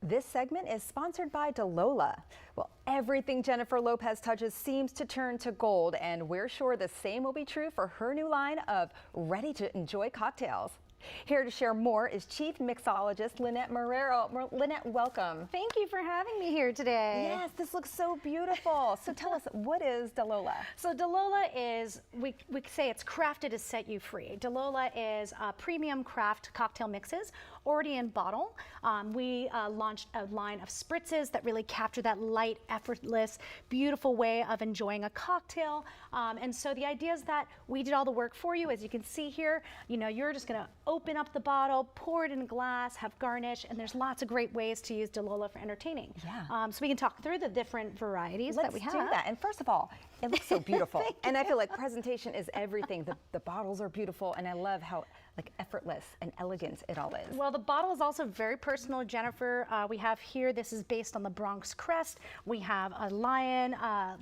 This segment is sponsored by Delola. Well, everything Jennifer Lopez touches seems to turn to gold, and we're sure the same will be true for her new line of ready-to-enjoy cocktails. Here to share more is Chief Mixologist Lynette Marrero. Lynette, welcome. Thank you for having me here today. Yes, this looks so beautiful. So tell us, what is Delola? So Delola is, we say it's crafted to set you free. Delola is premium craft cocktail mixes, already in bottle. We launched a line of spritzes that really capture that light, effortless, beautiful way of enjoying a cocktail. And so the idea is that we did all the work for you. As you can see here, you're just gonna open up the bottle, pour it in a glass, have garnish, and there's lots of great ways to use Delola for entertaining. Yeah. So we can talk through the different varieties that we have. Let's do that. And first of all, it looks so beautiful. And I feel like presentation is everything. The bottles are beautiful, and I love how effortless and elegant it all is. Well, the bottle is also very personal, Jennifer. We have here, this is based on the Bronx crest. We have a lion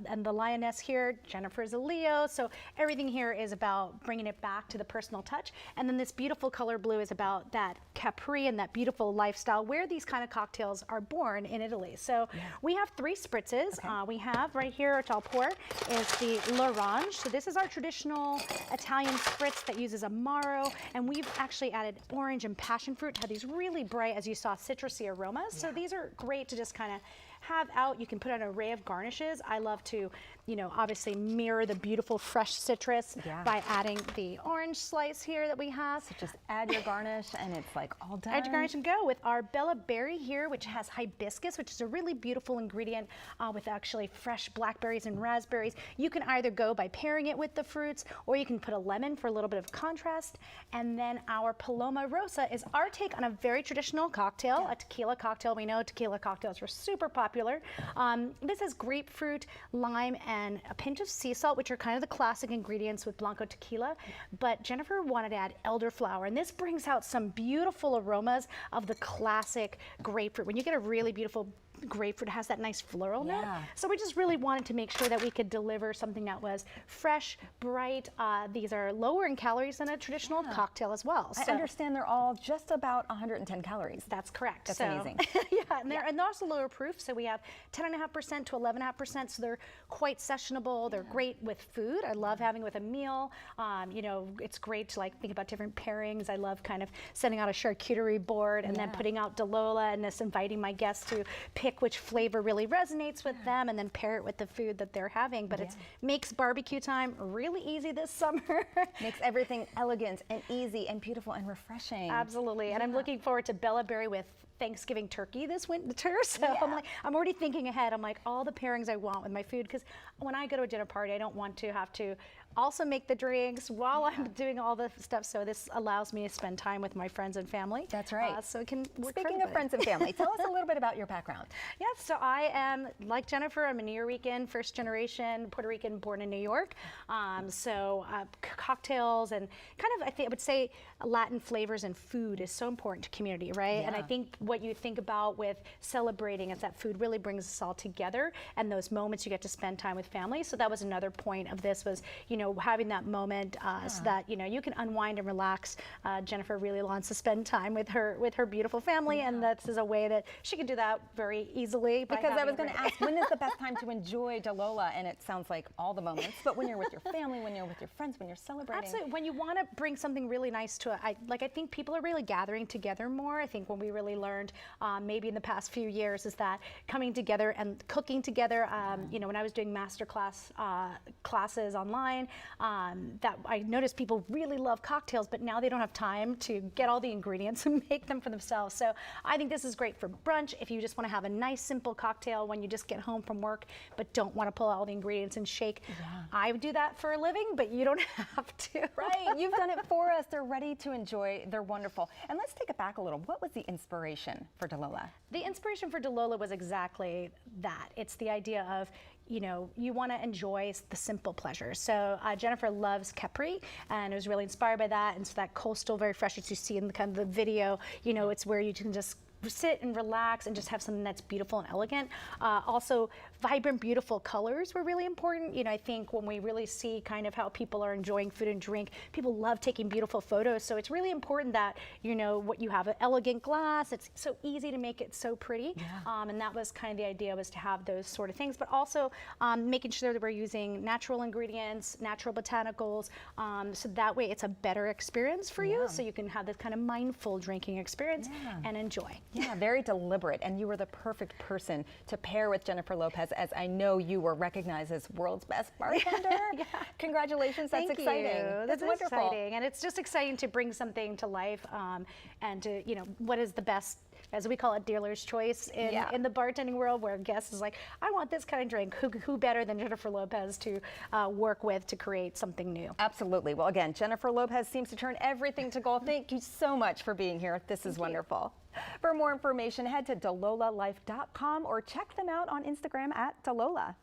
and the lioness here. Jennifer is a Leo. So everything here is about bringing it back to the personal touch. And then this beautiful color blue is about that Capri and that beautiful lifestyle where these kind of cocktails are born in Italy. So we have 3 spritzes. Okay. We have right here, which I'll pour, is the L'Orange. So this is our traditional Italian spritz that uses Amaro, and we've actually added orange and passion fruit to have these really bright, as you saw, citrusy aromas. So these are great to just kind of have out. You can put an array of garnishes. I love to, obviously mirror the beautiful fresh citrus by adding the orange slice here that we have. So just add your garnish and it's like all done. Add your garnish and go with our Bella Berry here, which has hibiscus, which is a really beautiful ingredient with actually fresh blackberries and raspberries. You can either go by pairing it with the fruits, or you can put a lemon for a little bit of contrast. And then our Paloma Rosa is our take on a very traditional cocktail, a tequila cocktail. We know tequila cocktails are super popular. This has grapefruit, lime, and a pinch of sea salt, which are kind of the classic ingredients with Blanco tequila. But Jennifer wanted to add elderflower, and this brings out some beautiful aromas of the classic grapefruit. When you get a really beautiful grapefruit, has that nice floral note. So we just really wanted to make sure that we could deliver something that was fresh, bright. These are lower in calories than a traditional cocktail as well. I understand they're all just about 110 calories. That's correct. That's amazing. And they're also lower proof. So we have 10.5% to 11.5%. So they're quite sessionable. They're great with food. I love having with a meal. It's great to think about different pairings. I love kind of sending out a charcuterie board and then putting out Delola and just inviting my guests to pick which flavor really resonates with them and then pair it with the food that they're having. But it makes barbecue time really easy this summer. Makes everything elegant and easy and beautiful and refreshing. Absolutely. And I'm looking forward to Bella Berry with Thanksgiving turkey this winter. So I'm already thinking ahead. I'm like, all the pairings I want with my food, because when I go to a dinner party, I don't want to have to also make the drinks while I'm doing all the stuff. So this allows me to spend time with my friends and family. That's right. So it can work. Speaking of friends and family, tell us a little bit about your background. Yes, so I am, like Jennifer, I'm a New Rican, first generation Puerto Rican, born in New York. Cocktails and kind of, I would say Latin flavors and food is so important to community, right? And I think what you think about with celebrating is that food really brings us all together, and those moments you get to spend time with family. So that was another point of this was, having that moment so that, you can unwind and relax. Jennifer really wants to spend time with her beautiful family, and this is a way that she can do that very easily. Because I was going to ask, when is the best time to enjoy Delola? And it sounds like all the moments, but when you're with your family, when you're with your friends, when you're celebrating. Absolutely. When you want to bring something really nice to it, I think people are really gathering together more. I think when we really learned maybe in the past few years is that coming together and cooking together, when I was doing master classes online, that I noticed people really love cocktails, but now they don't have time to get all the ingredients and make them for themselves. So I think this is great for brunch if you just want to have a nice simple cocktail when you just get home from work but don't want to pull all the ingredients and shake. I do that for a living, but you don't have to. Right, you've done it for us. They're ready to enjoy. They're wonderful. And let's take it back a little. What was the inspiration for Delola? The inspiration for Delola was exactly that. It's the idea of, you want to enjoy the simple pleasures. So Jennifer loves Capri, and it was really inspired by that. And so that coastal, very fresh, as you see in the kind of the video, it's where you can just sit and relax and just have something that's beautiful and elegant. Also, vibrant, beautiful colors were really important. You know, I think when we really see kind of how people are enjoying food and drink, people love taking beautiful photos. So it's really important that, you know, what you have an elegant glass. It's so easy to make it so pretty. Yeah. And that was kind of the idea, was to have those sort of things, but also making sure that we're using natural ingredients, natural botanicals, so that way it's a better experience for you. So you can have this kind of mindful drinking experience and enjoy. Yeah, very deliberate, and you were the perfect person to pair with Jennifer Lopez, as I know you were recognized as world's best bartender. Congratulations, that's Thank exciting. you. That's wonderful. Exciting, and it's just exciting to bring something to life, and to, you know, what is the best, as we call it, dealer's choice in the bartending world, where guests is like, I want this kind of drink. Who better than Jennifer Lopez to work with to create something new? Absolutely. Well, again, Jennifer Lopez seems to turn everything to gold. Thank you so much for being here. This is wonderful. For more information, head to DelolaLife.com or check them out on Instagram at Delola.